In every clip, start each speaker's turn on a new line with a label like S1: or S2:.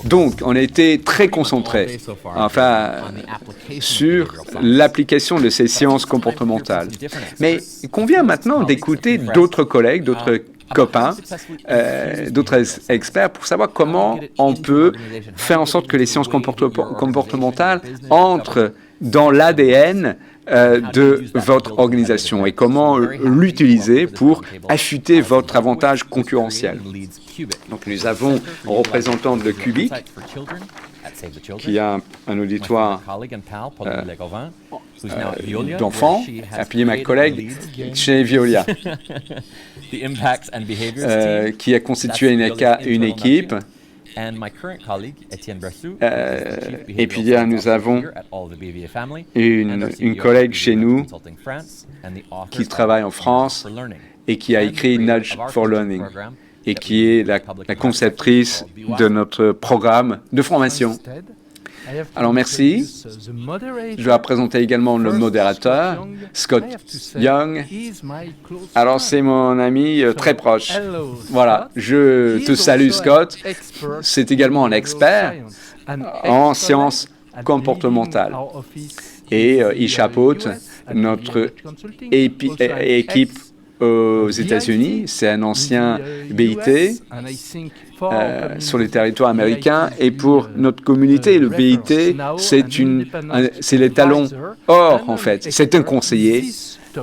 S1: Donc, on a été très concentré sur l'application de ces sciences comportementales. Mais il convient maintenant d'écouter d'autres collègues, d'autres copains, d'autres experts pour savoir comment on peut faire en sorte que les sciences comportementales entrent dans l'ADN de votre organisation et comment l'utiliser pour affûter votre avantage concurrentiel. Donc, nous avons un représentant de Cubic qui a un auditoire d'enfants, appuyé ma collègue chez Veolia, qui a constitué une équipe. Et puis nous avons une collègue chez nous qui travaille en France et qui a écrit Nudge for Learning et qui est la conceptrice de notre programme de formation. Alors, merci. Je dois présenter également le modérateur, Scott Young. Alors, c'est mon ami très proche. Voilà, je te salue, Scott. C'est également un expert en sciences comportementales. Et il chapeaute notre équipe aux États-Unis. C'est un ancien BIT sur les territoires américains. Et pour notre communauté, le BIT, c'est les talons or, en fait. C'est un conseiller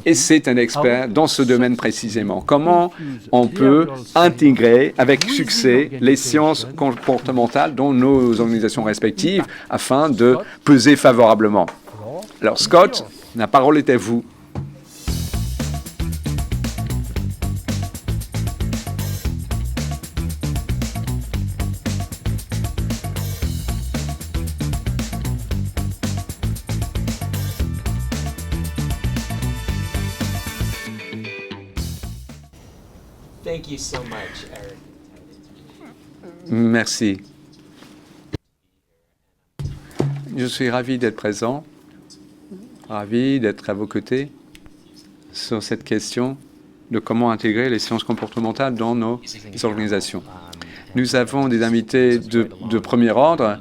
S1: et c'est un expert dans ce domaine précisément. Comment on peut intégrer avec succès les sciences comportementales dans nos organisations respectives afin de peser favorablement. Alors, Scott, la parole est à vous. Merci. Je suis ravi d'être présent, ravi d'être à vos côtés sur cette question de comment intégrer les sciences comportementales dans nos organisations. Nous avons des invités de premier ordre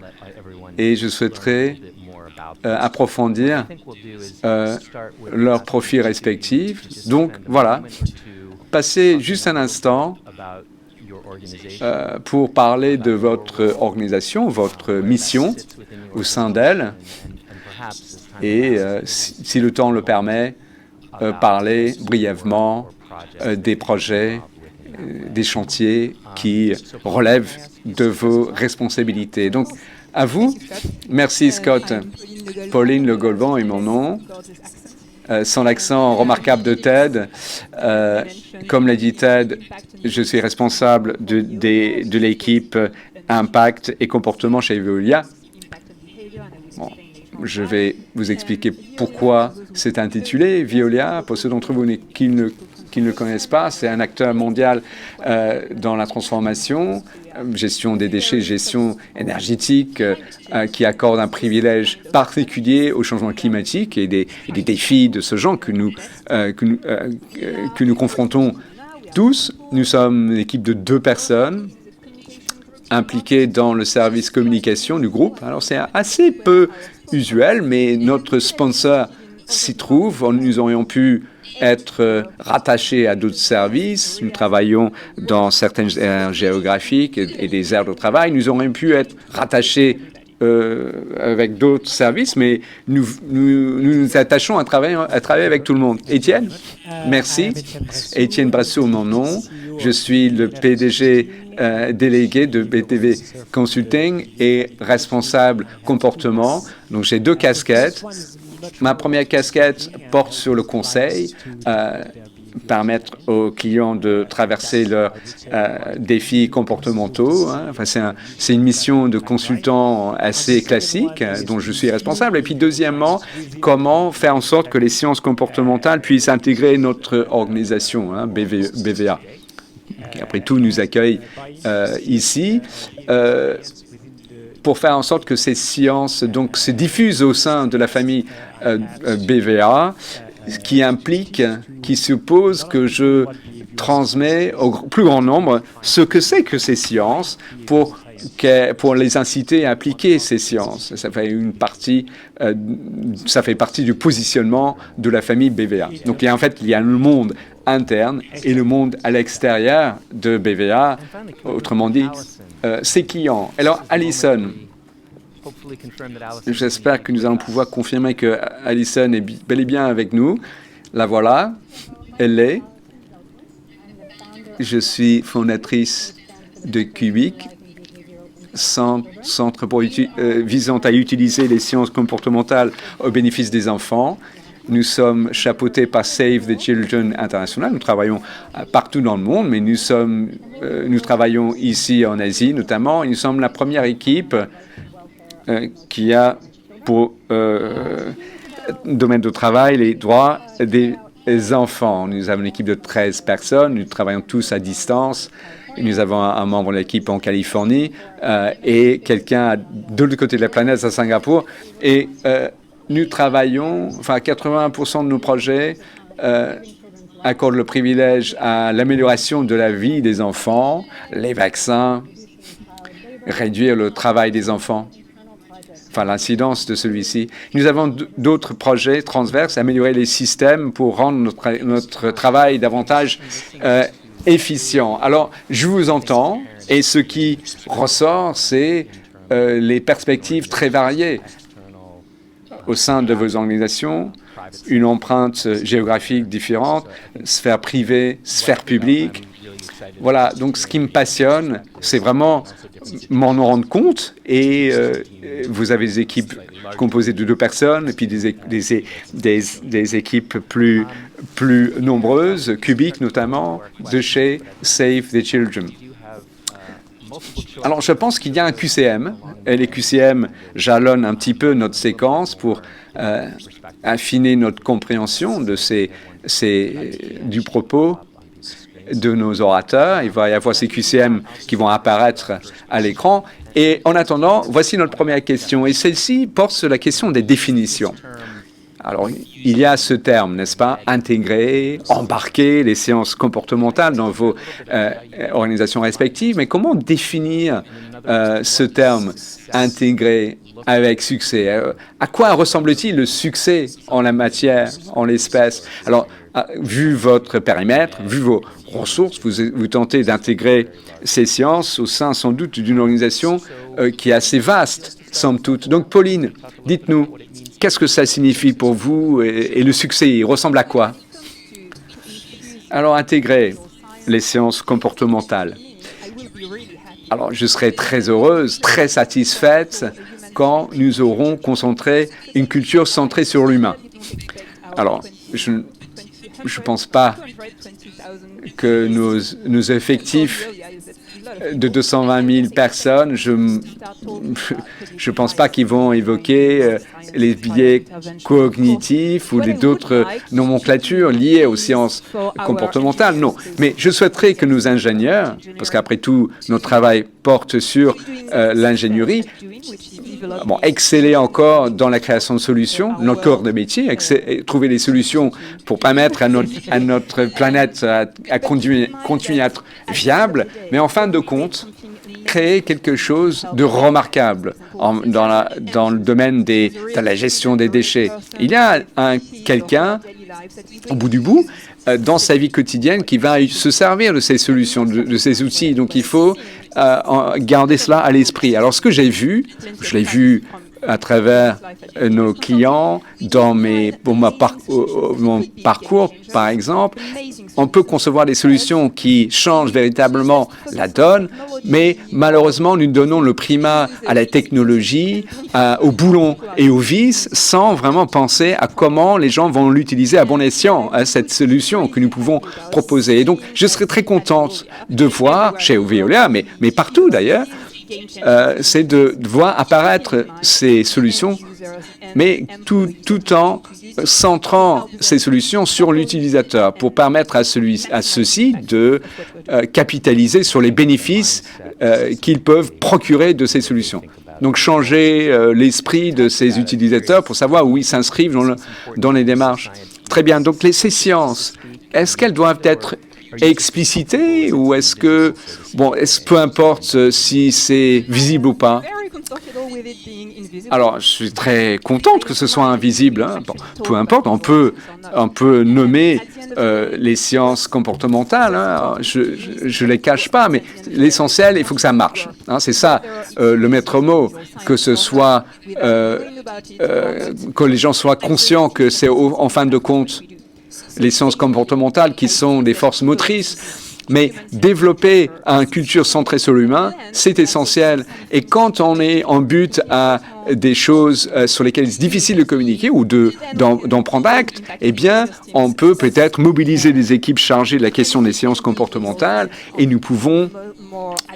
S1: et je souhaiterais approfondir leurs profils respectifs. Donc, voilà, passez juste un instant pour parler de votre organisation, votre mission au sein d'elle, et si le temps le permet, parler brièvement des projets, des chantiers qui relèvent de vos responsabilités. Donc, à vous. Merci, Scott. Pauline Le Golban est mon nom. Son accent remarquable de Ted. Comme l'a dit Ted, je suis responsable de l'équipe Impact et Comportement chez Veolia. Bon, je vais vous expliquer pourquoi c'est intitulé Veolia. Pour ceux d'entre vous qui ne le connaissent pas, c'est un acteur mondial dans la transformation, gestion des déchets, gestion énergétique, qui accorde un privilège particulier au changement climatique et des défis de ce genre que nous confrontons tous. Nous sommes une équipe de 2 personnes impliquées dans le service communication du groupe. Alors, c'est assez peu usuel, mais notre sponsor s'y trouve. Nous aurions pu être rattachés à d'autres services. Nous travaillons dans certaines aires géographiques et des aires de travail. Nous aurions pu être rattachés avec d'autres services, mais nous nous attachons à travailler avec tout le monde. Étienne, merci. Étienne Brassou, mon nom. Je suis le PDG délégué de BTV Consulting et responsable comportement. Donc, j'ai 2 casquettes. Ma première casquette porte sur le conseil, permettre aux clients de traverser leurs défis comportementaux. Enfin, c'est une mission de consultant assez classique dont je suis responsable. Et puis, deuxièmement, comment faire en sorte que les sciences comportementales puissent intégrer notre organisation, BVA, qui après tout nous accueille ici. Pour faire en sorte que ces sciences donc, se diffusent au sein de la famille BVA, qui suppose que je transmets au plus grand nombre ce que c'est que ces sciences pour pour les inciter à appliquer ces sciences. Ça fait partie du positionnement de la famille BVA. Donc, en fait, il y a le monde interne et le monde à l'extérieur de BVA, autrement dit, ses clients. Alors, Alison, j'espère que nous allons pouvoir confirmer que Alison est bel et bien avec nous. La voilà, elle l'est. Je suis fondatrice de Cubic, centre visant à utiliser les sciences comportementales au bénéfice des enfants. Nous sommes chapeautés par Save the Children International. Nous travaillons partout dans le monde, mais nous travaillons ici en Asie notamment. Et nous sommes la première équipe qui a pour domaine de travail les droits des enfants. Nous avons une équipe de 13 personnes. Nous travaillons tous à distance. Nous avons un membre de l'équipe en Californie et quelqu'un de l'autre côté de la planète, à Singapour. Et nous travaillons, 80% de nos projets accordent le privilège à l'amélioration de la vie des enfants, les vaccins, réduire le travail des enfants, l'incidence de celui-ci. Nous avons d'autres projets transverses, améliorer les systèmes pour rendre notre travail davantage efficient. Alors, je vous entends, et ce qui ressort, c'est les perspectives très variées au sein de vos organisations, une empreinte géographique différente, sphère privée, sphère publique. Voilà, donc ce qui me passionne, c'est vraiment m'en rendre compte. Et vous avez des équipes composées de 2 personnes, et puis des équipes plus nombreuses, Cubic notamment, de chez Save the Children. Alors, je pense qu'il y a un QCM, et les QCM jalonnent un petit peu notre séquence pour affiner notre compréhension de du propos de nos orateurs. Il va y avoir ces QCM qui vont apparaître à l'écran. Et en attendant, voici notre première question. Et celle-ci porte sur la question des définitions. Alors, il y a ce terme, n'est-ce pas, intégrer, embarquer les sciences comportementales dans vos organisations respectives. Mais comment définir ce terme intégrer avec succès? À quoi ressemble-t-il le succès en la matière, en l'espèce? Alors, vu votre périmètre, vu vos ressources, vous tentez d'intégrer ces sciences au sein sans doute d'une organisation qui est assez vaste, somme toute. Donc, Pauline, dites-nous, qu'est-ce que ça signifie pour vous et le succès, il ressemble à quoi? Alors, intégrer les sciences comportementales. Alors, je serai très heureuse, très satisfaite quand nous aurons concentré une culture centrée sur l'humain. Alors, je ne pense pas que nos effectifs de 220 000 personnes, je ne pense pas qu'ils vont évoquer les biais cognitifs ou d'autres nomenclatures liées aux sciences comportementales. Non, mais je souhaiterais que nos ingénieurs, parce qu'après tout, notre travail porte sur l'ingénierie, exceller encore dans la création de solutions, notre corps de métier, trouver des solutions pour permettre à notre planète à continuer à être viable, mais en fin de compte, créer quelque chose de remarquable dans le domaine de la gestion des déchets. Il y a quelqu'un, au bout du bout, dans sa vie quotidienne, qui va se servir de ces solutions, de ces outils. Donc, il faut garder cela à l'esprit. Alors, ce que j'ai vu, je l'ai vu à travers nos clients, dans mon parcours, par exemple, on peut concevoir des solutions qui changent véritablement la donne, mais malheureusement, nous donnons le primat à la technologie, au boulon et au vis, sans vraiment penser à comment les gens vont l'utiliser à bon escient, cette solution que nous pouvons proposer. Et donc, je serais très contente de voir, chez Veolia, mais partout d'ailleurs, c'est de voir apparaître ces solutions, mais tout en centrant ces solutions sur l'utilisateur pour permettre à ceux-ci de capitaliser sur les bénéfices qu'ils peuvent procurer de ces solutions. Donc, changer l'esprit de ces utilisateurs pour savoir où ils s'inscrivent dans les démarches. Très bien. Donc, ces sciences, est-ce qu'elles doivent être explicité ou est-ce que, peu importe si c'est visible ou pas? Alors, je suis très contente que ce soit invisible. Hein. Bon, peu importe, on peut nommer les sciences comportementales. Hein. Je les cache pas, mais l'essentiel, il faut que ça marche. Hein. C'est ça le maître mot, que ce soit que les gens soient conscients que c'est en fin de compte les sciences comportementales qui sont des forces motrices. Mais développer une culture centrée sur l'humain, c'est essentiel. Et quand on est en but à des choses sur lesquelles c'est difficile de communiquer ou d'en prendre acte, eh bien, on peut peut-être mobiliser des équipes chargées de la question des sciences comportementales et nous pouvons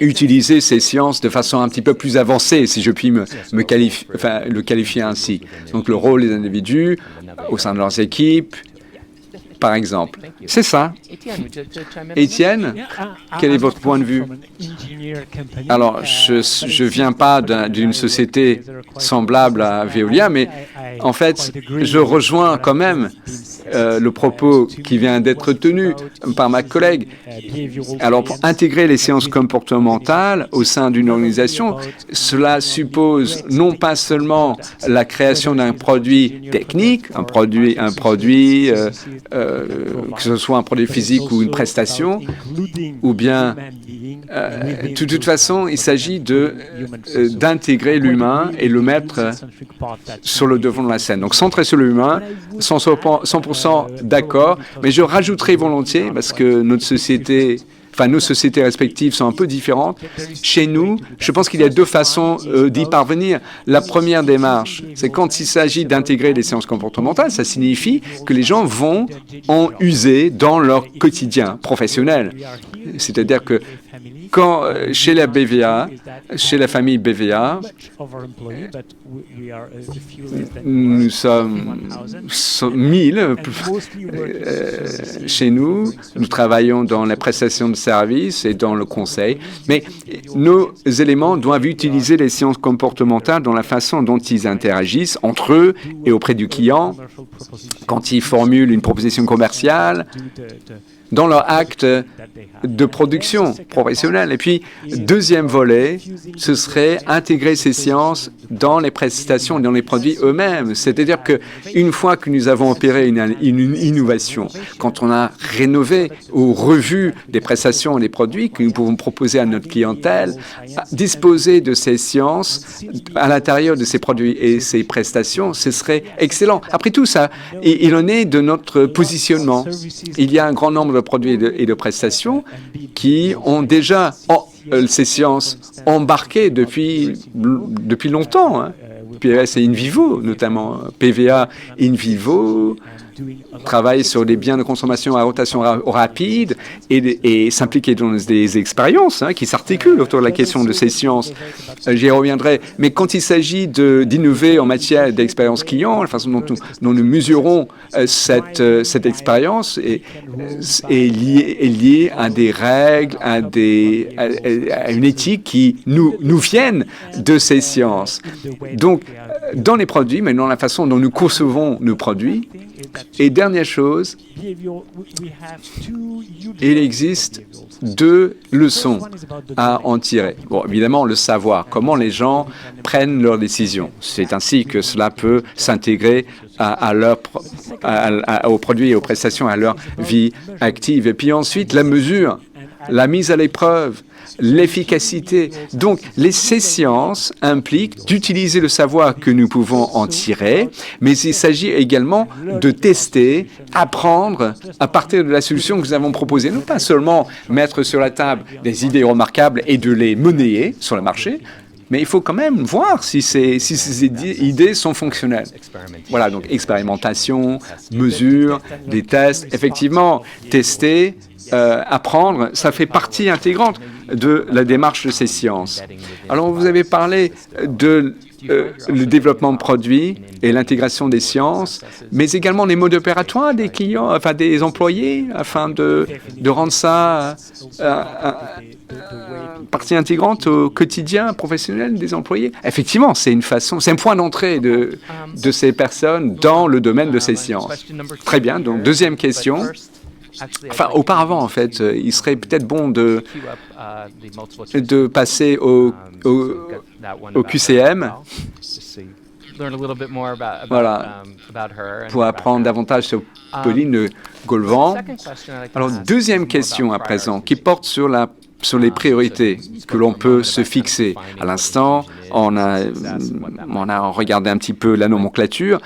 S1: utiliser ces sciences de façon un petit peu plus avancée, si je puis le qualifier ainsi. Donc, le rôle des individus au sein de leurs équipes, par exemple. C'est ça. Étienne, quel est votre point de vue? Alors, je ne viens pas d'une société semblable à Veolia, mais en fait, je rejoins quand même le propos qui vient d'être tenu par ma collègue. Alors, pour intégrer les sciences comportementales au sein d'une organisation, cela suppose non pas seulement la création d'un produit technique, un produit que ce soit un produit physique ou une prestation, ou bien, de toute façon, il s'agit d'intégrer l'humain et le mettre sur le devant de la scène. Donc, centré sur l'humain, 100% d'accord, mais je rajouterai volontiers, parce que nos sociétés respectives sont un peu différentes. Chez nous, je pense qu'il y a deux façons d'y parvenir. La première démarche, c'est quand il s'agit d'intégrer les sciences comportementales, ça signifie que les gens vont en user dans leur quotidien professionnel. C'est-à-dire que quand chez la BVA, chez la famille BVA, nous sommes 1000 chez nous. Nous travaillons dans la prestation de services et dans le conseil. Mais nos éléments doivent utiliser les sciences comportementales dans la façon dont ils interagissent entre eux et auprès du client, quand ils formulent une proposition commerciale, dans leur acte de production professionnelle. Et puis, deuxième volet, ce serait intégrer ces sciences dans les prestations, dans les produits eux-mêmes. C'est-à-dire qu'une fois que nous avons opéré une innovation, quand on a rénové ou revu des prestations et des produits que nous pouvons proposer à notre clientèle, disposer de ces sciences à l'intérieur de ces produits et ces prestations, ce serait excellent. Après tout ça, il en est de notre positionnement. Il y a un grand nombre de produits et de prestations qui ont déjà ces sciences embarquées depuis longtemps. Hein. PVS et InVivo, notamment PVA InVivo, travaille sur des biens de consommation à rotation rapide et s'impliquer dans des expériences qui s'articulent autour de la question de ces sciences. J'y reviendrai. Mais quand il s'agit d'innover en matière d'expérience client, la façon dont nous mesurons cette expérience est liée à des règles, à une éthique qui nous viennent de ces sciences. Donc, dans les produits, mais dans la façon dont nous concevons nos produits. Et dernière chose, il existe deux leçons à en tirer. Bon, évidemment, le savoir, comment les gens prennent leurs décisions. C'est ainsi que cela peut s'intégrer aux produits et aux prestations, à leur vie active. Et puis ensuite, la mesure, la mise à l'épreuve, l'efficacité. Donc, ces sciences impliquent d'utiliser le savoir que nous pouvons en tirer, mais il s'agit également de tester, apprendre à partir de la solution que nous avons proposée. Non pas seulement mettre sur la table des idées remarquables et de les monnayer sur le marché, mais il faut quand même voir si ces idées sont fonctionnelles. Voilà, donc expérimentation, mesure, des tests. Effectivement, tester, apprendre, ça fait partie intégrante de la démarche de ces sciences. Alors, vous avez parlé de le développement de produits et l'intégration des sciences, mais également les modes opératoires des clients, enfin des employés, afin de rendre ça partie intégrante au quotidien professionnel des employés. Effectivement, c'est un point d'entrée de ces personnes dans le domaine de ces sciences. Très bien. Donc, deuxième question. Enfin, auparavant, en fait, il serait peut-être bon de passer au QCM, voilà, pour apprendre davantage sur Pauline Golvan. Alors, deuxième question à présent, qui porte sur les priorités que l'on peut se fixer. À l'instant, on a regardé un petit peu la nomenclature,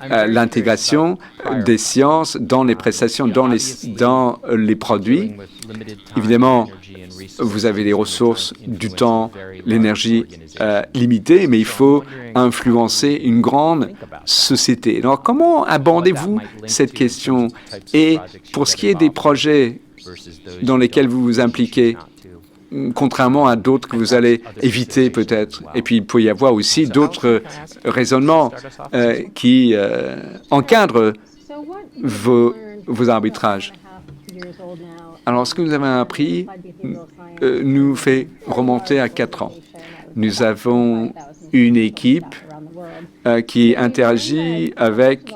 S1: l'intégration des sciences dans les prestations, dans les produits. Évidemment, vous avez les ressources, du temps, l'énergie limitée, mais il faut influencer une grande société. Alors, comment abordez-vous cette question? Et pour ce qui est des projets dans lesquels vous vous impliquez, contrairement à d'autres que vous allez éviter peut-être. Et puis, il peut y avoir aussi d'autres raisonnements qui encadrent vos arbitrages. Alors, ce que nous avons appris nous fait remonter à 4 ans. Nous avons une équipe qui interagit avec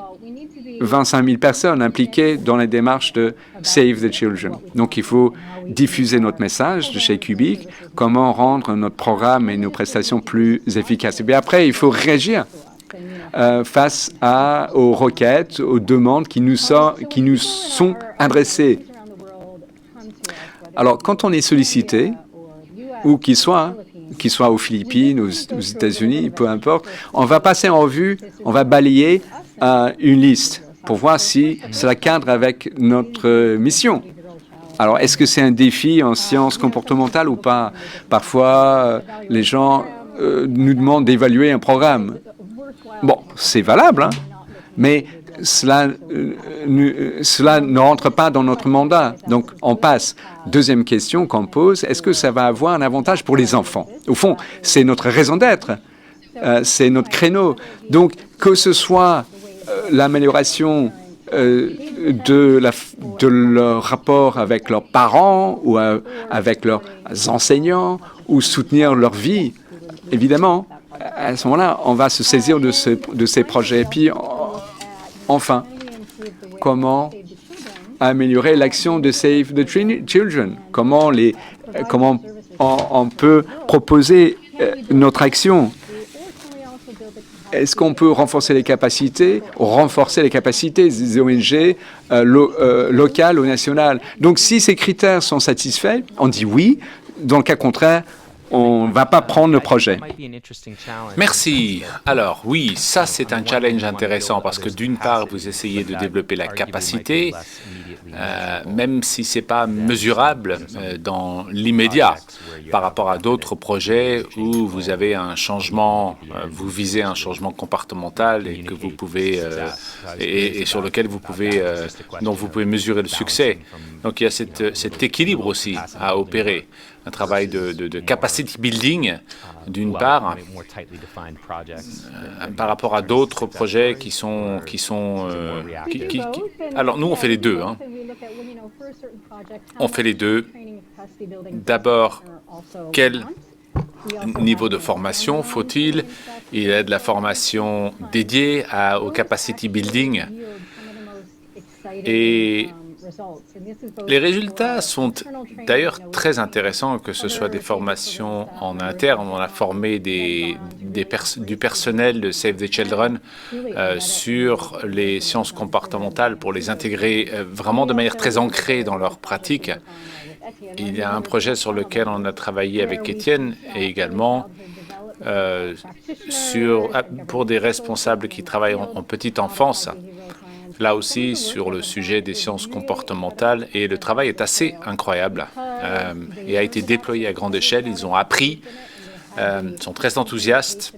S1: 25 000 personnes impliquées dans les démarches de Save the Children. Donc, il faut diffuser notre message de chez Cubic, comment rendre notre programme et nos prestations plus efficaces. Et bien après, il faut réagir face aux requêtes, aux demandes qui nous sont adressées. Alors, quand on est sollicité, ou qu'il soit aux Philippines, aux États-Unis, peu importe, on va passer en revue, on va balayer une liste pour voir si cela cadre avec notre mission. Alors, est-ce que c'est un défi en sciences comportementales ou pas? Parfois, les gens nous demandent d'évaluer un programme. Bon, c'est valable, hein, mais cela ne rentre pas dans notre mandat. Donc, on passe. Deuxième question qu'on pose, est-ce que ça va avoir un avantage pour les enfants? Au fond, c'est notre raison d'être, c'est notre créneau. Donc, que ce soit l'amélioration de leur rapport avec leurs parents ou avec leurs enseignants ou soutenir leur vie, évidemment, à ce moment-là, on va se saisir de ces projets. Et puis, enfin, comment améliorer l'action de Save the Children? Comment on peut proposer notre action? Est-ce qu'on peut renforcer les capacités des ONG locales ou nationales? Donc, si ces critères sont satisfaits, on dit oui. Dans le cas contraire, on ne va pas prendre le projet.
S2: Merci. Alors, oui, ça, c'est un challenge intéressant parce que d'une part, vous essayez de développer la capacité, même si ce n'est pas mesurable dans l'immédiat par rapport à d'autres projets où vous avez un changement, vous visez un changement comportemental et que vous pouvez et sur lequel dont vous pouvez mesurer le succès. Donc, il y a cet équilibre aussi à opérer. Un travail de capacity building, d'une part, par rapport à d'autres projets qui sont alors, nous, on fait les deux. Hein. On fait les deux. D'abord, quel niveau de formation faut-il? Il y a de la formation dédiée au capacity building. Et les résultats sont d'ailleurs très intéressants, que ce soit des formations en interne. On a formé du personnel de Save the Children sur les sciences comportementales pour les intégrer vraiment de manière très ancrée dans leur pratique. Il y a un projet sur lequel on a travaillé avec Étienne et également pour des responsables qui travaillent en petite enfance. Là aussi, sur le sujet des sciences comportementales, et le travail est assez incroyable et a été déployé à grande échelle. Ils ont appris, sont très enthousiastes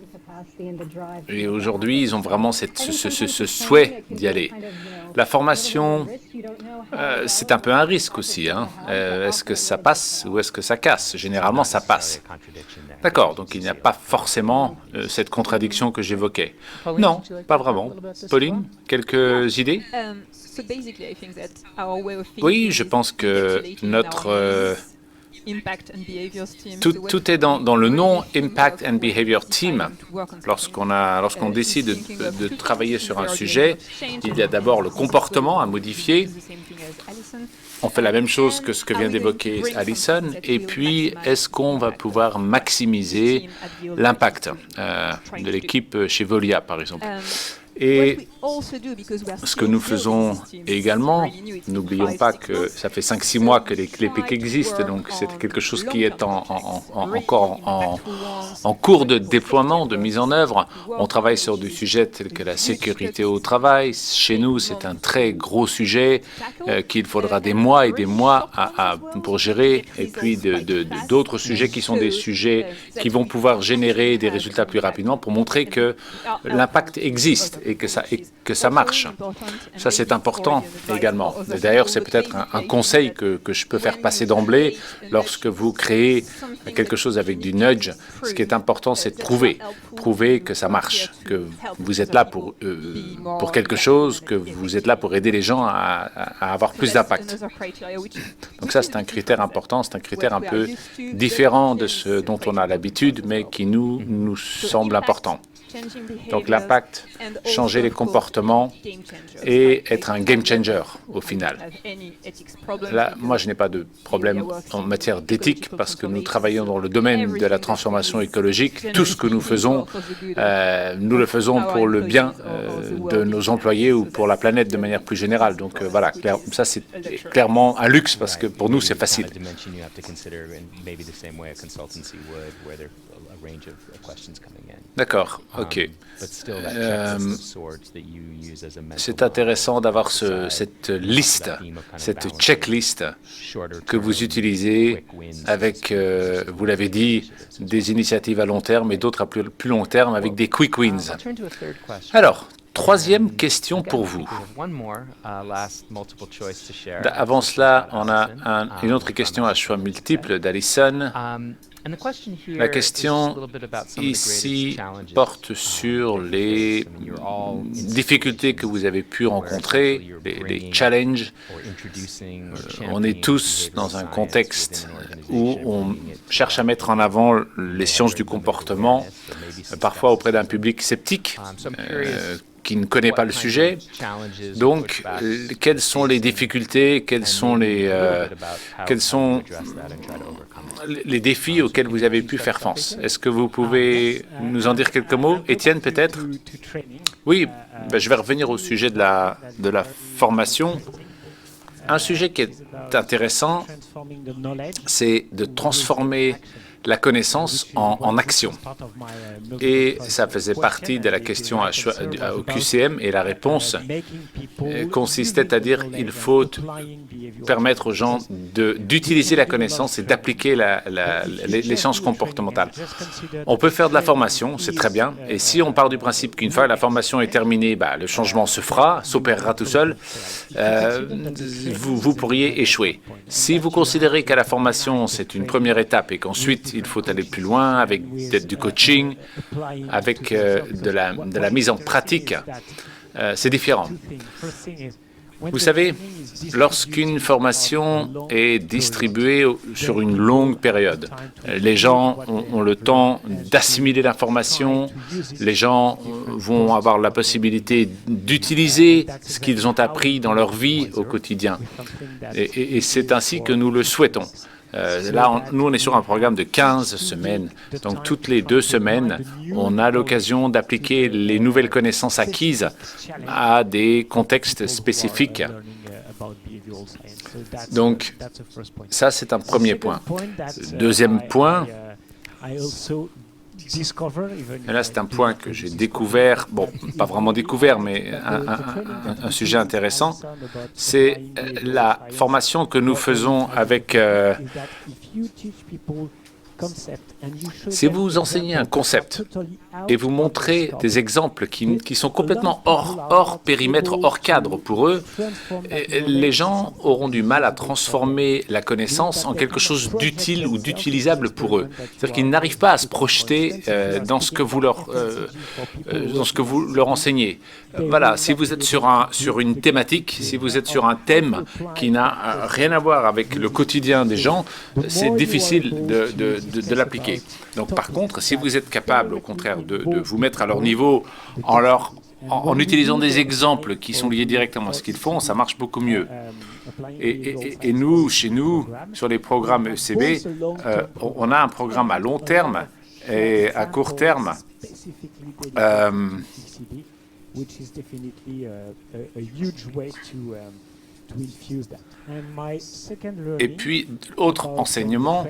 S2: et aujourd'hui, ils ont vraiment ce souhait d'y aller. La formation, c'est un peu un risque aussi. Hein. Est-ce que ça passe ou est-ce que ça casse? Généralement, ça passe. D'accord, donc il n'y a pas forcément cette contradiction que j'évoquais. Non, pas vraiment. Pauline, quelques idées? Oui, je pense que notre Tout est dans le nom Impact and Behavior Team. Lorsqu'on décide de travailler sur un sujet, il y a d'abord le comportement à modifier. On fait la même chose que ce que vient d'évoquer Alison. Et puis, est-ce qu'on va pouvoir maximiser l'impact de l'équipe chez Volia, par exemple? Et ce que nous faisons également, n'oublions pas que ça fait 5-6 mois que les PIC existent, donc c'est quelque chose qui est encore en cours de déploiement, de mise en œuvre. On travaille sur des sujets tels que la sécurité au travail. Chez nous, c'est un très gros sujet qu'il faudra des mois et des mois pour gérer, et puis d'autres sujets qui sont des sujets qui vont pouvoir générer des résultats plus rapidement pour montrer que l'impact existe et que ça marche. Ça, c'est important également. D'ailleurs, c'est peut-être un conseil que je peux faire passer d'emblée. Lorsque vous créez quelque chose avec du nudge, ce qui est important, c'est de prouver que ça marche, que vous êtes là pour quelque chose, que vous êtes là pour aider les gens à avoir plus d'impact. Donc ça, c'est un critère important, c'est un critère un peu différent de ce dont on a l'habitude, mais qui nous semble important. Donc l'impact, changer les comportements et être un game changer au final. Là, moi, je n'ai pas de problème en matière d'éthique parce que nous travaillons dans le domaine de la transformation écologique. Tout ce que nous faisons, nous le faisons pour le bien de nos employés ou pour la planète de manière plus générale. Donc voilà, ça c'est clairement un luxe parce que pour nous, c'est facile. D'accord, OK. C'est intéressant d'avoir cette liste, cette checklist que vous utilisez avec, vous l'avez dit, des initiatives à long terme et d'autres à plus long terme avec des quick wins. Alors, troisième question pour vous. Avant cela, on a une autre question à choix multiples d'Alison. La question ici porte sur les difficultés que vous avez pu rencontrer, les challenges. On est tous dans un contexte où on cherche à mettre en avant les sciences du comportement, parfois auprès d'un public sceptique, qui ne connaît pas le sujet. Donc, quelles sont les difficultés, quels sont les défis auxquels vous avez pu faire face? Est-ce que vous pouvez nous en dire quelques mots? Étienne, peut-être? Oui, je vais revenir au sujet de la formation. Un sujet qui est intéressant, c'est de transformer la connaissance en action. Et ça faisait partie de la question au QCM et la réponse consistait à dire qu'il faut permettre aux gens d'utiliser la connaissance et d'appliquer les sciences comportementales. On peut faire de la formation, c'est très bien. Et si on part du principe qu'une fois la formation est terminée, le changement se fera, s'opérera tout seul, vous pourriez échouer. Si vous considérez qu'à la formation, c'est une première étape et qu'ensuite, il faut aller plus loin avec du coaching, avec de la mise en pratique, c'est différent. Vous savez, lorsqu'une formation est distribuée sur une longue période, les gens ont le temps d'assimiler l'information, les gens vont avoir la possibilité d'utiliser ce qu'ils ont appris dans leur vie au quotidien. Et c'est ainsi que nous le souhaitons. Là, nous, on est sur un programme de 15 semaines. Donc, toutes les 2 semaines, on a l'occasion d'appliquer les nouvelles connaissances acquises à des contextes spécifiques. Donc, ça, c'est un premier point. Deuxième point, et là, c'est un point que j'ai découvert, bon, pas vraiment découvert, mais un sujet intéressant, c'est la formation que nous faisons avec Si vous enseignez un concept et vous montrez des exemples qui sont complètement hors périmètre, hors cadre pour eux, les gens auront du mal à transformer la connaissance en quelque chose d'utile ou d'utilisable pour eux. C'est-à-dire qu'ils n'arrivent pas à se projeter dans ce que vous leur enseignez. Voilà, si vous êtes sur une thématique, si vous êtes sur un thème qui n'a rien à voir avec le quotidien des gens, c'est difficile de l'appliquer. Donc par contre, si vous êtes capable au contraire de vous mettre à leur niveau en utilisant des exemples qui sont liés directement à ce qu'ils font, ça marche beaucoup mieux. Et nous, chez nous, sur les programmes ECB, on a un programme à long terme et à court terme. Et puis, autre enseignement,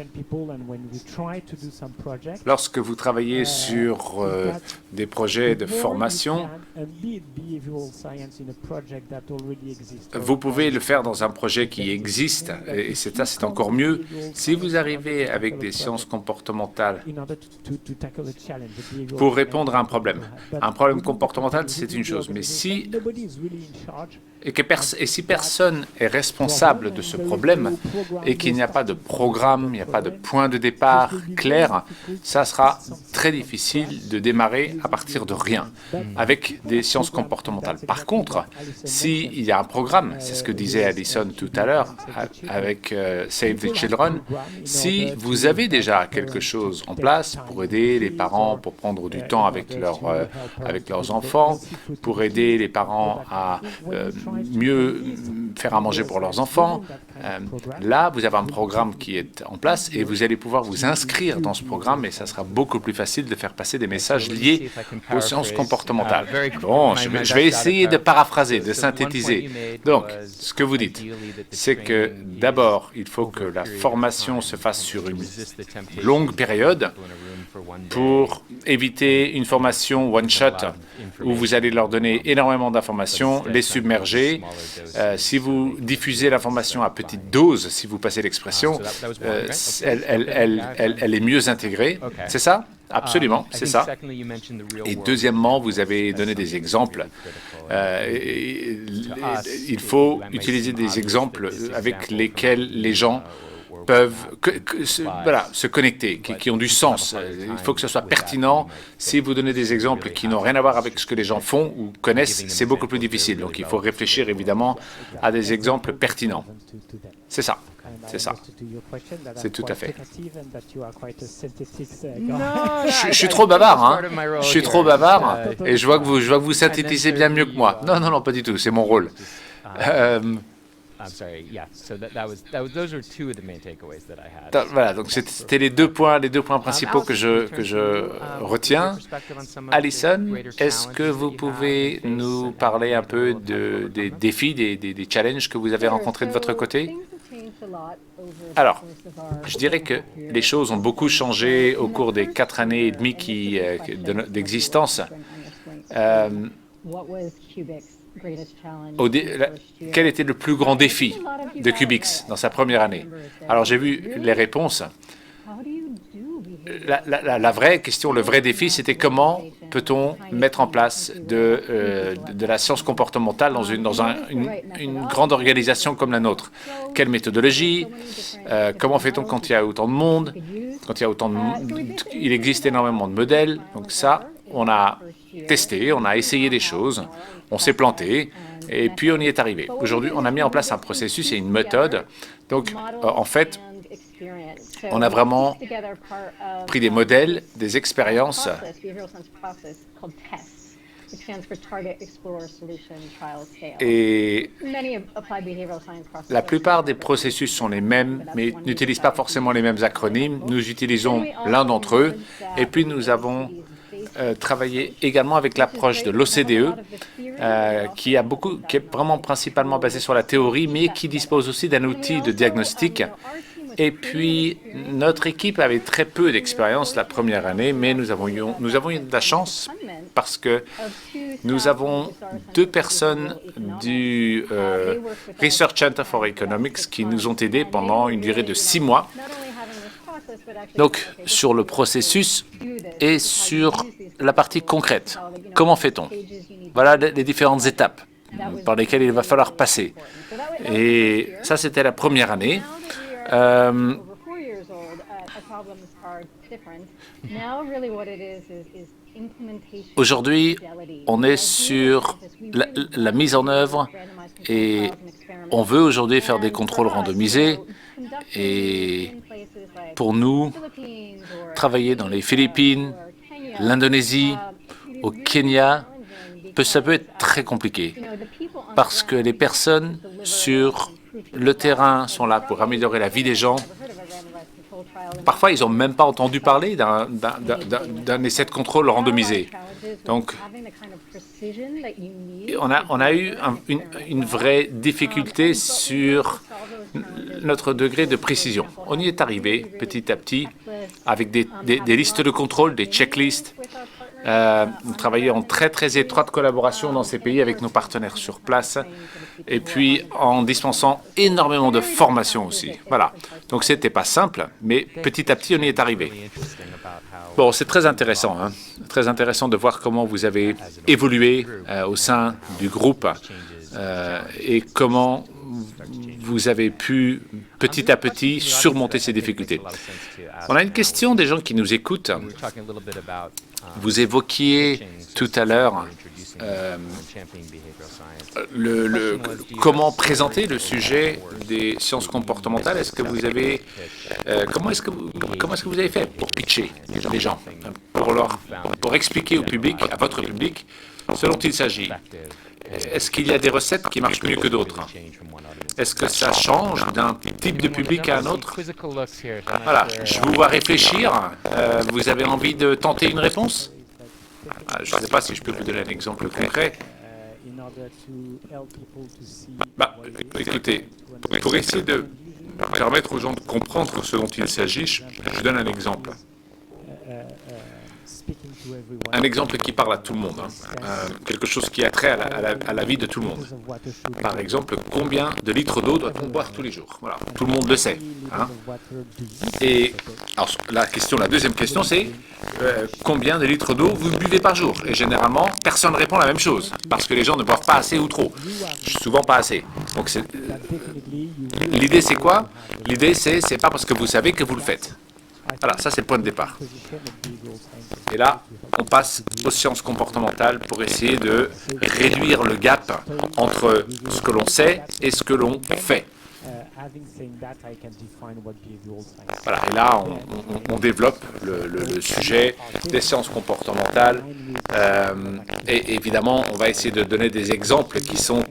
S2: lorsque vous travaillez sur des projets de formation, vous pouvez le faire dans un projet qui existe, et c'est encore mieux. Si vous arrivez avec des sciences comportementales pour répondre à un problème comportemental, c'est une chose, mais si personne est responsable de ce problème et qu'il n'y a pas de programme, il n'y a pas de point de départ clair, ça sera très difficile de démarrer à partir de rien avec des sciences comportementales. Par contre, s'il y a un programme, c'est ce que disait Alison tout à l'heure avec Save the Children, si vous avez déjà quelque chose en place pour aider les parents, pour prendre du temps avec leurs enfants, pour aider les parents à mieux faire à manger pour leurs enfants. Là, vous avez un programme qui est en place et vous allez pouvoir vous inscrire dans ce programme et ça sera beaucoup plus facile de faire passer des messages liés aux sciences comportementales. Bon, je vais essayer de paraphraser, de synthétiser. Donc, ce que vous dites, c'est que d'abord, il faut que la formation se fasse sur une longue période pour éviter une formation one-shot où vous allez leur donner énormément d'informations, les submerger. Si vous diffusez l'information à petite dose, si vous passez l'expression, elle est mieux intégrée. C'est ça? Absolument, c'est ça. Et deuxièmement, vous avez donné des exemples. Il faut utiliser des exemples avec lesquels les gens peuvent se connecter, qui ont du sens. Il faut que ce soit pertinent. Si vous donnez des exemples qui n'ont rien à voir avec ce que les gens font ou connaissent, c'est beaucoup plus difficile. Donc il faut réfléchir évidemment à des exemples pertinents. C'est ça. C'est ça. C'est tout à fait. Je suis trop bavard, hein. Je suis trop bavard et je vois que vous synthétisez bien mieux que moi. Non, pas du tout. C'est mon rôle. Voilà, donc c'était les deux points principaux que je retiens. Alison, est-ce que vous pouvez nous parler un peu des défis, des challenges que vous avez rencontrés de votre côté? Alors, je dirais que les choses ont beaucoup changé au cours des 4 années et demie d'existence. Quel était le plus grand défi de Qubix dans sa première année? Alors j'ai vu les réponses. La vraie question, le vrai défi, c'était comment peut-on mettre en place de la science comportementale dans une grande organisation comme la nôtre? Quelle méthodologie? Comment fait-on quand il y a autant de monde? Il existe énormément de modèles. Donc ça, on a testé, on a essayé des choses, on s'est planté, et puis on y est arrivé. Aujourd'hui, on a mis en place un processus et une méthode. Donc, en fait, on a vraiment pris des modèles, des expériences, et la plupart des processus sont les mêmes, mais n'utilisent pas forcément les mêmes acronymes. Nous utilisons l'un d'entre eux, et puis nous avons travaillé également avec l'approche de l'OCDE, qui est vraiment principalement basée sur la théorie, mais qui dispose aussi d'un outil de diagnostic. Et puis, notre équipe avait très peu d'expérience la première année, mais nous avons eu de la chance parce que nous avons 2 personnes du Research Center for Economics qui nous ont aidés pendant une durée de 6 mois. Donc, sur le processus et sur la partie concrète, comment fait-on? Voilà les différentes étapes par lesquelles il va falloir passer. Et ça, c'était la première année. Aujourd'hui, on est sur la mise en œuvre et on veut aujourd'hui faire des contrôles randomisés. Et pour nous, travailler dans les Philippines, l'Indonésie, au Kenya, ça peut être très compliqué parce que les personnes sur le terrain sont là pour améliorer la vie des gens. Parfois, ils n'ont même pas entendu parler d'un essai de contrôle randomisé. Donc, on a eu une vraie difficulté sur notre degré de précision. On y est arrivé petit à petit avec des listes de contrôle, des checklists. Nous travaillons en très très étroite collaboration dans ces pays avec nos partenaires sur place et puis en dispensant énormément de formation aussi. Voilà. Donc c'était pas simple, mais petit à petit on y est arrivé. Bon, c'est très intéressant, hein? Très intéressant de voir comment vous avez évolué au sein du groupe et comment vous avez pu petit à petit surmonter ces difficultés. On a une question des gens qui nous écoutent. Vous évoquiez tout à l'heure comment présenter le sujet des sciences comportementales. Est-ce que vous avez comment est-ce que vous avez fait pour pitcher les gens, pour expliquer au public, à votre public, ce dont il s'agit? Est-ce qu'il y a des recettes qui marchent mieux que d'autres? Est-ce que ça change d'un type de public à un autre? Voilà, je vous vois réfléchir. Vous avez envie de tenter une réponse? Je ne sais pas si je peux vous donner un exemple concret. Écoutez, pour essayer de permettre aux gens de comprendre ce dont il s'agit, je donne un exemple. Un exemple qui parle à tout le monde, quelque chose qui a trait à la vie de tout le monde. Par exemple, combien de litres d'eau doit-on boire tous les jours? Voilà, tout le monde le sait. Hein. Et alors, la deuxième question, c'est combien de litres d'eau vous buvez par jour? Et généralement, personne ne répond la même chose, parce que les gens ne boivent pas assez ou trop. Souvent pas assez. Donc l'idée, c'est quoi? L'idée, c'est pas parce que vous savez que vous le faites. Voilà, ça c'est le point de départ. Et là, on passe aux sciences comportementales pour essayer de réduire le gap entre ce que l'on sait et ce que l'on fait. Voilà, et là, on développe le sujet des sciences comportementales. Et évidemment, on va essayer de donner des exemples qui sont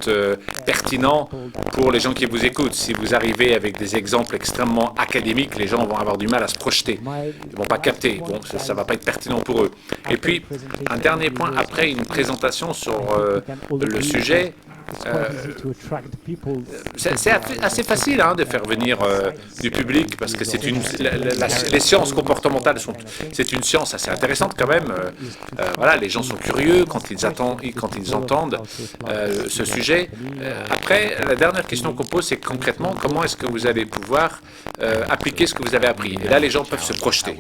S2: pertinents pour les gens qui vous écoutent. Si vous arrivez avec des exemples extrêmement académiques, les gens vont avoir du mal à se projeter. Ils ne vont pas capter. Bon, ça ne va pas être pertinent pour eux. Et puis, un dernier point, après une présentation sur le sujet, c'est assez facile de faire venir du public parce que les sciences comportementales c'est une science assez intéressante quand même. Voilà, les gens sont curieux quand ils entendent ce sujet. Après, la dernière question qu'on pose, c'est concrètement comment est-ce que vous allez pouvoir appliquer ce que vous avez appris. Et là, les gens peuvent se projeter.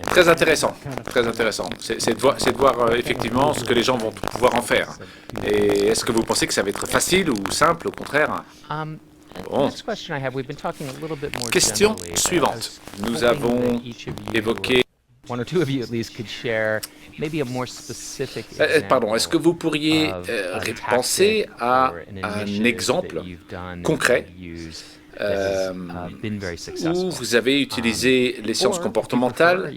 S2: Très intéressant, très intéressant. C'est de voir effectivement ce que les gens vont pouvoir en faire. Et est-ce que vous pensez que ça va être facile ou simple, au contraire? Bon. Question suivante. Nous avons évoqué... Pardon, est-ce que vous pourriez penser à un exemple concret où vous avez utilisé les sciences comportementales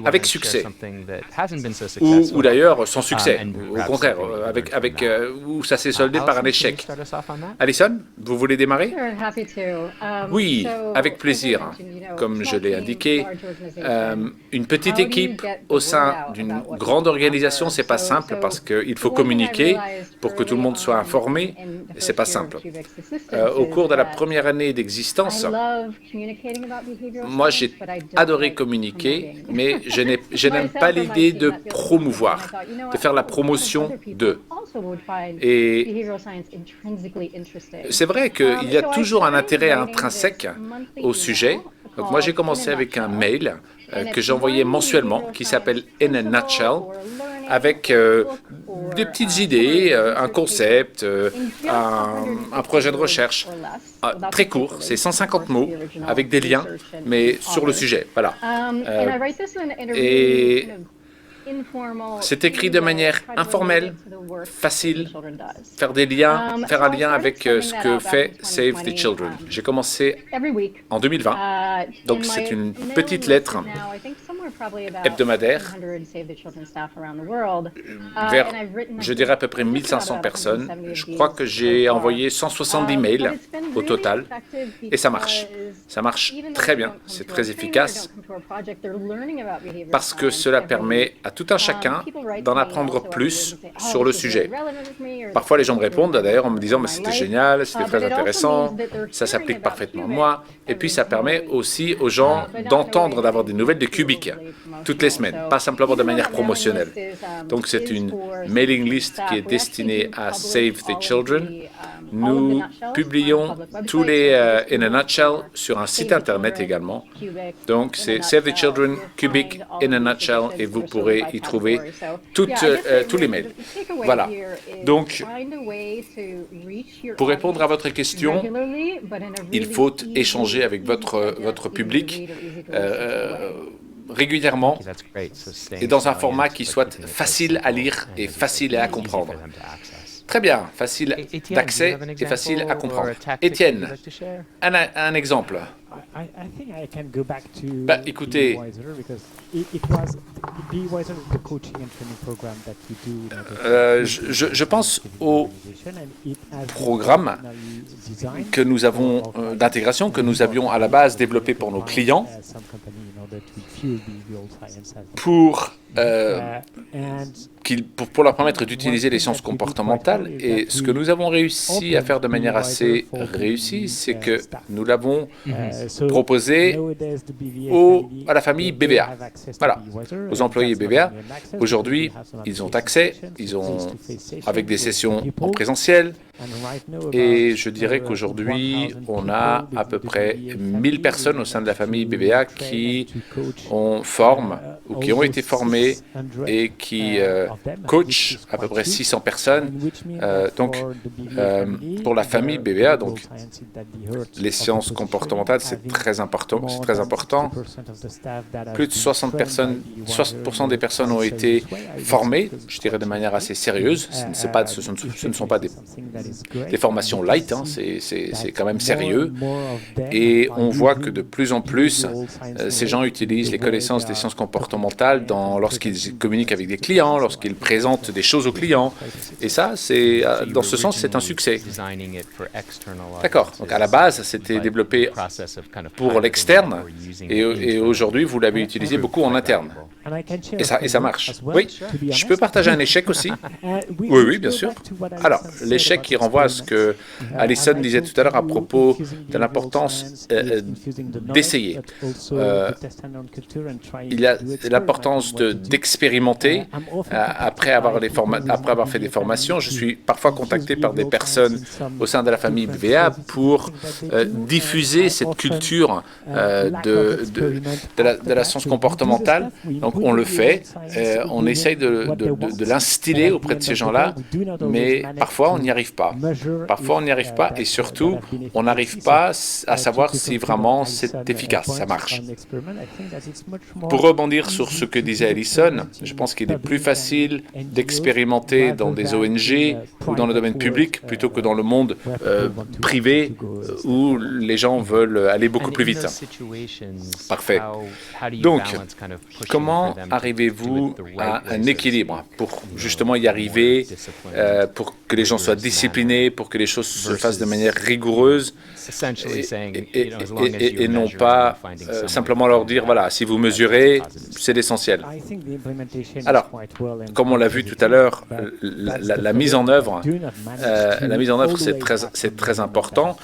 S2: avec succès, ou d'ailleurs sans succès, au contraire, où ça s'est soldé par un échec. Alison, vous voulez démarrer? Oui, avec plaisir. Comme je l'ai indiqué, une petite équipe au sein d'une grande organisation, c'est pas simple parce qu'il faut communiquer pour que tout le monde soit informé. C'est pas simple. Au cours de la première année d'existence, moi j'ai adoré communiquer, mais je n'aime pas l'idée de promouvoir, de faire la promotion de. Et c'est vrai qu'il y a toujours un intérêt intrinsèque au sujet, Donc moi, j'ai commencé avec un mail que j'envoyais mensuellement qui s'appelle In a Nutshell, avec des petites idées, un concept, un projet de recherche. Très court, c'est 150 mots avec des liens, mais sur le sujet. Voilà. Et c'est écrit de manière informelle, facile, faire un lien avec ce que fait Save the Children. J'ai commencé en 2020, donc c'est une petite lettre hebdomadaire vers, je dirais, à peu près 1500 personnes. Je crois que j'ai envoyé 170 mails au total, et ça marche. Ça marche très bien, c'est très efficace, parce que cela permet à tout un chacun d'en apprendre plus sur le sujet. Parfois, les gens me répondent, d'ailleurs, en me disant « mais c'était génial, c'était très intéressant, ça s'applique parfaitement à moi ». Et puis, ça permet aussi aux gens d'entendre, d'avoir des nouvelles de Cubic toutes les semaines, pas simplement de manière promotionnelle. Donc, c'est une mailing list qui est destinée à Save the Children. Nous publions tous les In a Nutshell sur un site internet également. Donc, c'est Save the Children, Cubic, In a Nutshell, et vous pourrez y trouver tous les mails. Voilà. Donc, pour répondre à votre question, il faut échanger avec votre public régulièrement et dans un format qui soit facile à lire et facile à comprendre. Très bien, facile d'accès et facile à comprendre. Étienne, un exemple. Écoutez, je pense au programme que nous avons d'intégration, que nous avions à la base développé pour nos clients, pour leur permettre d'utiliser les sciences comportementales. Et ce que nous avons réussi à faire de manière assez réussie, c'est que nous l'avons proposé à la famille BVA. Voilà, aux employés BVA. Aujourd'hui, ils ont accès, avec des sessions en présentiel. Et je dirais qu'aujourd'hui, on a à peu près 1000 personnes au sein de la famille BVA qui forment ou qui ont été formées et qui coachent à peu près 600 personnes. Donc, pour la famille BVA, donc, les sciences comportementales, c'est très important. C'est très important. Plus de 60% des personnes ont été formées, je dirais de manière assez sérieuse. Ce ne sont pas des formations light, hein, c'est quand même sérieux. Et on voit que de plus en plus, ces gens utilisent les connaissances des sciences comportementales lorsqu'ils communiquent avec des clients, lorsqu'ils présentent des choses aux clients. Et ça, dans ce sens, c'est un succès. D'accord. Donc à la base, c'était développé pour l'externe et aujourd'hui, vous l'avez utilisé beaucoup en interne. Et ça marche. Oui, je peux partager un échec aussi. Oui, bien sûr. Alors, l'échec qui renvoie à ce que Alison disait tout à l'heure à propos de l'importance d'essayer. Il y a l'importance d'expérimenter après avoir fait des formations. Je suis parfois contacté par des personnes au sein de la famille BVA pour diffuser cette culture de la science comportementale. Donc, on le fait, on essaye de l'instiller auprès de ces gens-là, mais parfois on n'y arrive pas. Parfois on n'y arrive pas et surtout on n'arrive pas à savoir si vraiment c'est efficace, ça marche. Pour rebondir sur ce que disait Alison, je pense qu'il est plus facile d'expérimenter dans des ONG ou dans le domaine public plutôt que dans le monde privé où les gens veulent aller beaucoup plus vite. Parfait. Donc, comment arrivez-vous à un équilibre pour justement y arriver, pour que les gens soient disciplinés, pour que les choses se fassent de manière rigoureuse et non pas simplement leur dire, voilà, si vous mesurez, c'est l'essentiel. Alors, comme on l'a vu tout à l'heure, la mise en œuvre, c'est très important,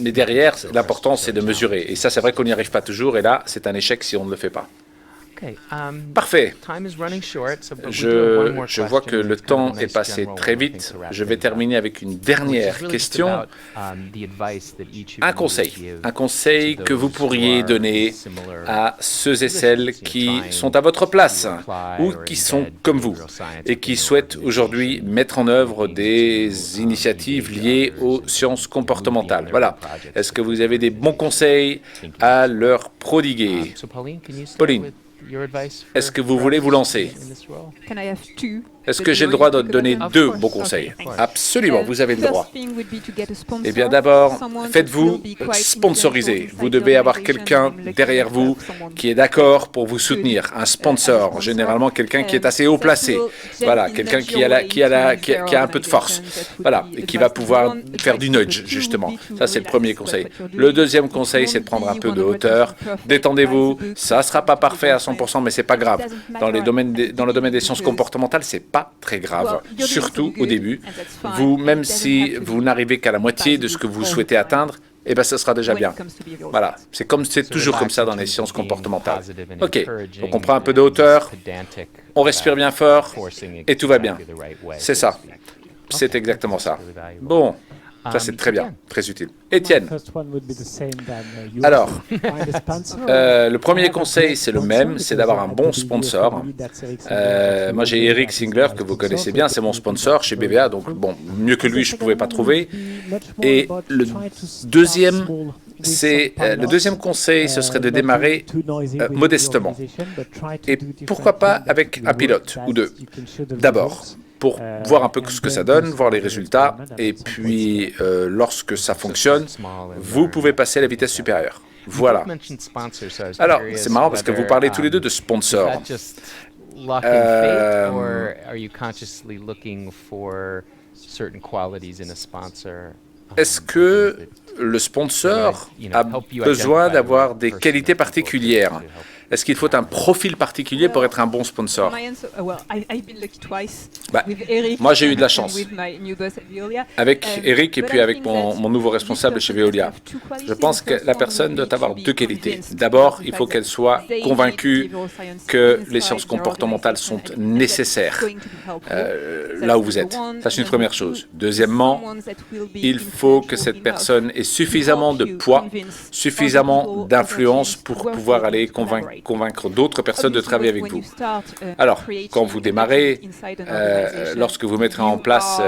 S2: mais derrière, l'important, c'est de mesurer. Et ça, c'est vrai qu'on n'y arrive pas toujours, et là, c'est un échec si on ne le fait pas. Parfait. Je vois que le temps est passé très vite. Je vais terminer avec une dernière question. Un conseil que vous pourriez donner à ceux et celles qui sont à votre place ou qui sont comme vous et qui souhaitent aujourd'hui mettre en œuvre des initiatives liées aux sciences comportementales. Voilà. Est-ce que vous avez des bons conseils à leur prodiguer? Pauline, est-ce que vous voulez vous lancer? Est-ce que j'ai le droit de donner 2 bons conseils? Absolument, vous avez le droit. Eh bien, d'abord, faites-vous sponsoriser. Vous devez avoir quelqu'un derrière vous qui est d'accord pour vous soutenir, un sponsor, généralement quelqu'un qui est assez haut placé. Voilà, quelqu'un qui a un peu de force. Voilà, et qui va pouvoir faire du nudge, justement. Ça, c'est le premier conseil. Le deuxième conseil, c'est de prendre un peu de hauteur. Détendez-vous. Ça ne sera pas parfait à 100%, mais c'est pas grave. Dans le domaine des sciences comportementales, c'est pas très grave, surtout au début. Vous, même si vous n'arrivez qu'à la moitié de ce que vous souhaitez atteindre, eh bien, ce sera déjà bien. Voilà, c'est toujours comme ça dans les sciences comportementales. OK, donc on prend un peu de hauteur, on respire bien fort, et tout va bien. C'est ça. C'est exactement ça. Bon. Ça, c'est très bien, très utile. Étienne. Alors, le premier conseil, c'est le même, c'est d'avoir un bon sponsor. Moi, j'ai Eric Singler, que vous connaissez bien, c'est mon sponsor chez BVA, donc bon, mieux que lui, je ne pouvais pas trouver. Et le deuxième conseil, ce serait de démarrer modestement. Et pourquoi pas avec un pilote ou 2, d'abord, pour voir un peu ce que ça donne, voir les résultats, et puis lorsque ça fonctionne, vous pouvez passer à la vitesse supérieure. Voilà. Alors, c'est marrant parce que vous parlez tous les deux de sponsors. Est-ce que le sponsor a besoin d'avoir des qualités particulières? Est-ce qu'il faut un profil particulier pour être un bon sponsor? Moi, j'ai eu de la chance. Avec Eric et puis avec mon nouveau responsable chez Veolia, je pense que la personne doit avoir 2 qualités. D'abord, il faut qu'elle soit convaincue que les sciences comportementales sont nécessaires là où vous êtes. Ça, c'est une première chose. Deuxièmement, il faut que cette personne ait suffisamment de poids, suffisamment d'influence pour pouvoir aller convaincre d'autres personnes de travailler avec vous. Alors, quand vous démarrez, lorsque vous mettrez en place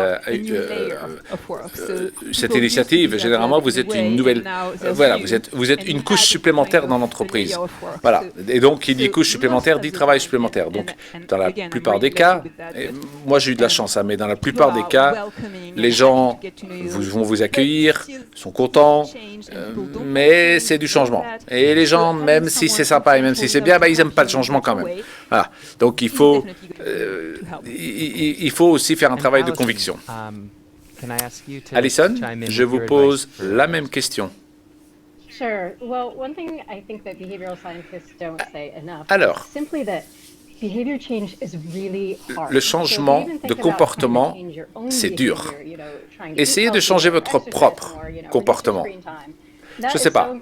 S2: cette initiative, généralement, vous êtes une nouvelle... voilà, vous êtes une couche supplémentaire dans l'entreprise. Voilà. Et donc, qui dit couche supplémentaire, dit travail supplémentaire. Donc, dans la plupart des cas, moi j'ai eu de la chance, mais dans la plupart des cas, les gens vont vous accueillir, sont contents, mais c'est du changement. Et les gens, même si c'est sympa et même si c'est bien, ils n'aiment pas le changement quand même. Voilà. Donc il faut aussi faire un travail de conviction. Alison, je vous pose la même question. Alors, le changement de comportement, c'est dur. Essayez de changer votre propre comportement. Je ne sais pas,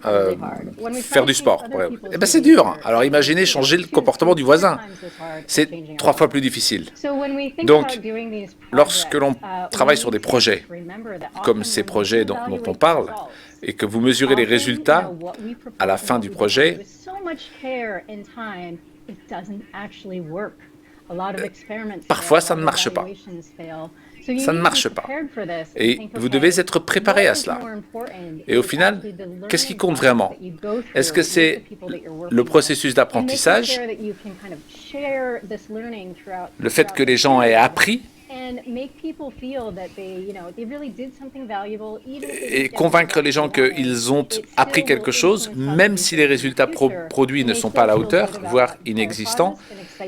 S2: faire du sport, par exemple. Eh bien, c'est dur. Alors, imaginez changer le comportement du voisin. C'est 3 fois plus difficile. Donc, lorsque l'on travaille sur des projets, comme ces projets dont on parle, et que vous mesurez les résultats à la fin du projet, parfois, ça ne marche pas. Ça ne marche pas. Et vous devez être préparé à cela. Et au final, qu'est-ce qui compte vraiment? Est-ce que c'est le processus d'apprentissage, le fait que les gens aient appris, et convaincre les gens qu'ils ont appris quelque chose, même si les résultats produits ne sont pas à la hauteur, voire inexistants?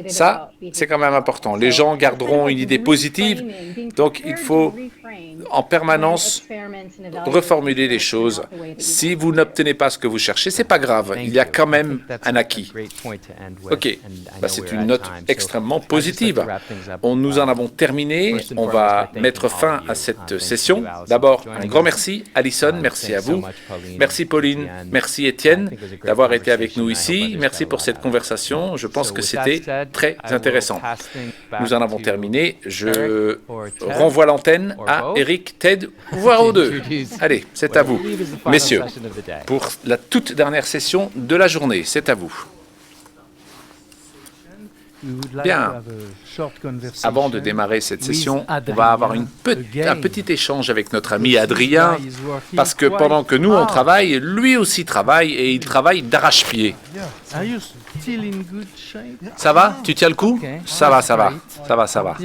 S2: Ça, c'est quand même important. Les gens garderont une idée positive, donc il faut en permanence reformuler les choses. Si vous n'obtenez pas ce que vous cherchez, c'est pas grave. Il y a quand même un acquis. OK. C'est une note extrêmement positive. Nous en avons terminé. On va mettre fin à cette session. D'abord, un grand merci. Alison, merci à vous. Merci Pauline. Merci Étienne d'avoir été avec nous ici. Merci pour cette conversation. Je pense que c'était très intéressant. Nous en avons terminé. Je renvoie l'antenne à Eric, Ted, voire aux deux. Allez, c'est à vous. Messieurs, pour la toute dernière session de la journée, c'est à vous. Bien. Avant de démarrer cette session, on va avoir un petit échange avec notre ami Adrien, parce que pendant que nous, on travaille, lui aussi travaille, et il travaille d'arrache-pied. Ça va? Tu tiens le coup? Ça va, ça va. Ça va, ça va.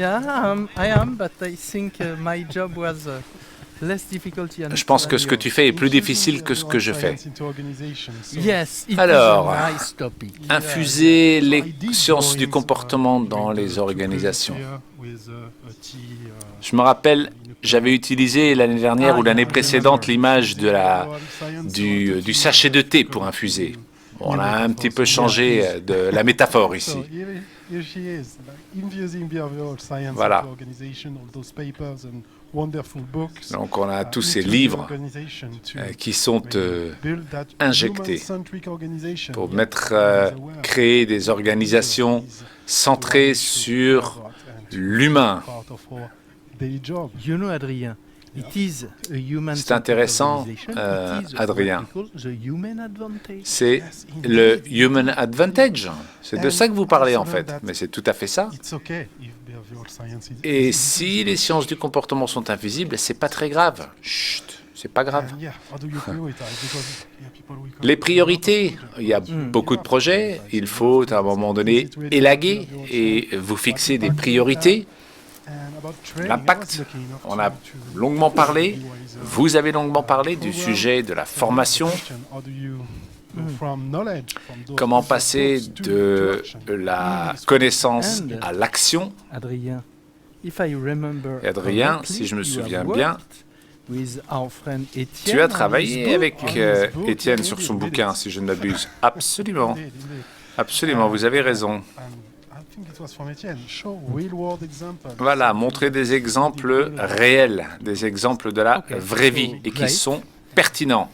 S2: Je pense que ce que tu fais est plus difficile que ce que je fais. Alors, infuser les sciences du comportement dans les organisations. Je me rappelle, j'avais utilisé l'année dernière ou l'année précédente l'image du sachet de thé pour infuser. On a un petit peu changé de la métaphore ici. Voilà. Donc on a tous ces livres qui sont injectés pour créer des organisations centrées sur l'humain. C'est intéressant, Adrien. C'est le Human Advantage. C'est de ça que vous parlez en fait, mais c'est tout à fait ça. Et si les sciences du comportement sont invisibles, c'est pas très grave. Chut, c'est pas grave. Les priorités, il y a beaucoup de projets. Il faut à un moment donné élaguer et vous fixer des priorités. L'impact, on a longuement parlé, vous avez longuement parlé du sujet de la formation. Comment passer de la connaissance à l'action. Et Adrien, si je me souviens bien, tu as travaillé avec Étienne sur son bouquin, si je ne m'abuse. Absolument. Absolument, vous avez raison. Voilà, montrer des exemples réels, des exemples de la vraie vie et qui sont pertinents.